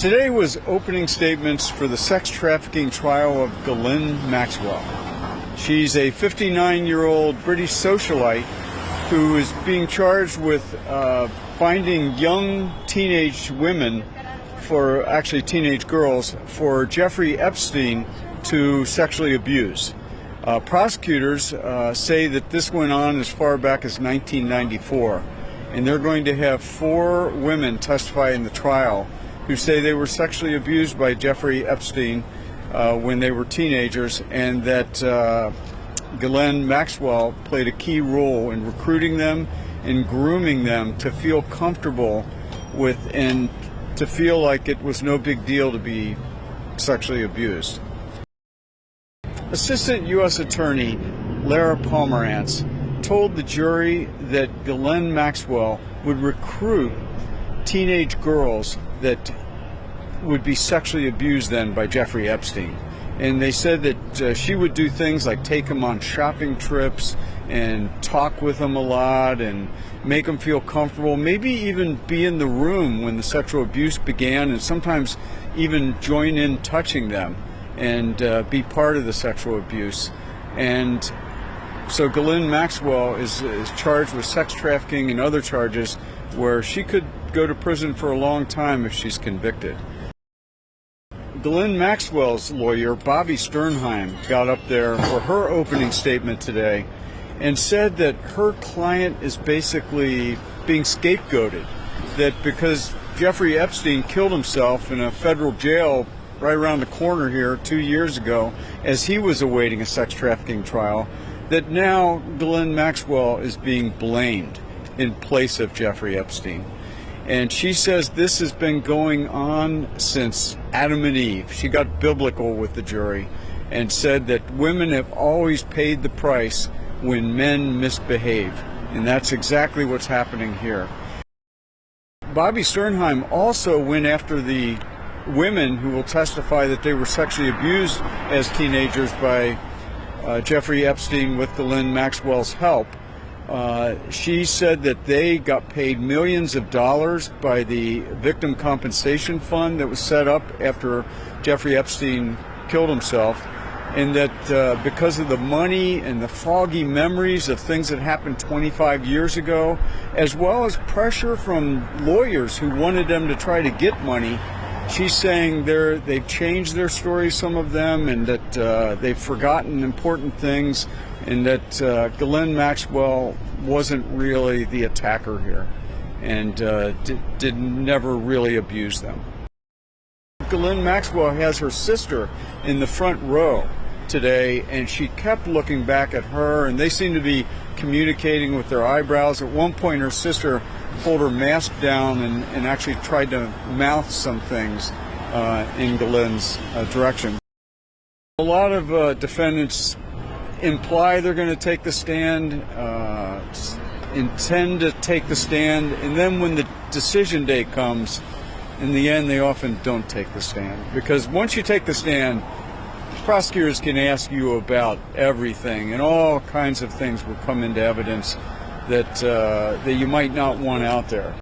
Today was opening statements for the sex trafficking trial of Ghislaine Maxwell. She's a 59-year-old British socialite who is being charged with finding young teenage women, actually teenage girls, for Jeffrey Epstein to sexually abuse. Prosecutors say that this went on as far back as 1994, and they're going to have 4 women testify in the trial who say they were sexually abused by Jeffrey Epstein when they were teenagers, and that Ghislaine Maxwell played a key role in recruiting them and grooming them to feel comfortable with and to feel like it was no big deal to be sexually abused. Assistant U.S. Attorney Lara Pomerantz told the jury that Ghislaine Maxwell would recruit teenage girls that would be sexually abused then by Jeffrey Epstein. And they said that she would do things like take them on shopping trips and talk with them a lot and make them feel comfortable, maybe even be in the room when the sexual abuse began, and sometimes even join in touching them and be part of the sexual abuse. And so Ghislaine Maxwell is charged with sex trafficking and other charges where she could go to prison for a long time if she's convicted. Ghislaine Maxwell's lawyer, Bobby Sternheim, got up there for her opening statement today and said that her client is basically being scapegoated, that because Jeffrey Epstein killed himself in a federal jail right around the corner here 2 years ago as he was awaiting a sex trafficking trial, that now Ghislaine Maxwell is being blamed in place of Jeffrey Epstein. And she says this has been going on since Adam and Eve. She got biblical with the jury and said that women have always paid the price when men misbehave. And that's exactly what's happening here. Bobby Sternheim also went after the women who will testify that they were sexually abused as teenagers by Jeffrey Epstein with Ghislaine Maxwell's help. She said that they got paid millions of dollars by the victim compensation fund that was set up after Jeffrey Epstein killed himself, and that because of the money and the foggy memories of things that happened 25 years ago, as well as pressure from lawyers who wanted them to try to get money, she's saying they've changed their story, some of them, and that they've forgotten important things, and that Ghislaine Maxwell wasn't really the attacker here and did never really abuse them. Ghislaine Maxwell has her sister in the front row today, and she kept looking back at her, and they seem to be communicating with their eyebrows. At one point, her sister pulled her mask down and actually tried to mouth some things in Ghislaine's direction. A lot of defendants imply they're going to take the stand, intend to take the stand, and then when the decision day comes, in the end, they often don't take the stand. Because once you take the stand, prosecutors can ask you about everything, and all kinds of things will come into evidence that you might not want out there.